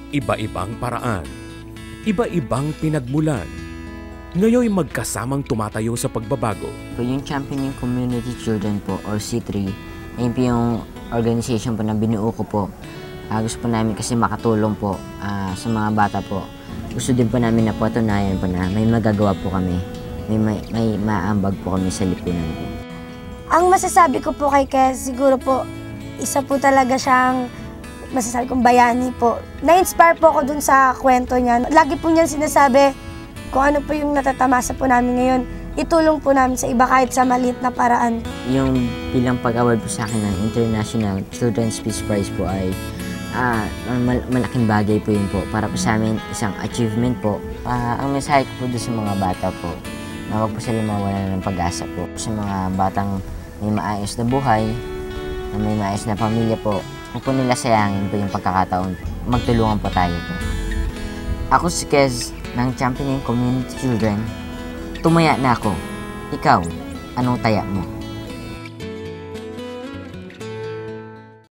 Iba-ibang paraan, iba-ibang pinagmulan. Ngayon magkasamang tumatayo sa pagbabago. Po yung Championing Community Children po or C3, ayun po yung organization po na binuo ko po. Gusto po namin kasi makatulong po sa mga bata po. Gusto din po namin na patunayan po na may magagawa po kami. May maambag po kami sa lipunan po. Ang masasabi ko po kay Kes, siguro po, isa po talaga siyang masasabi kong bayani po. Na-inspire po ako dun sa kwento niya. Lagi po niyan sinasabi kung ano po yung natatamasa po namin ngayon. Itulong po namin sa iba kahit sa maliit na paraan. Yung bilang pag-award po sa akin ng International Children's Peace Prize po ay malaking bagay po yun po. Para po sa amin, isang achievement po. Ang mensahe ko po doon sa mga bata po, na huwag po sila mawala ng pag-asa po. Sa mga batang may maayos na buhay, na may maayos na pamilya po, huwag po nila sayangin po yung pagkakataon. Magtulungan po tayo po. Ako si Kez ng Championing Community Children. Tumaya na ako. Ikaw, anong taya mo?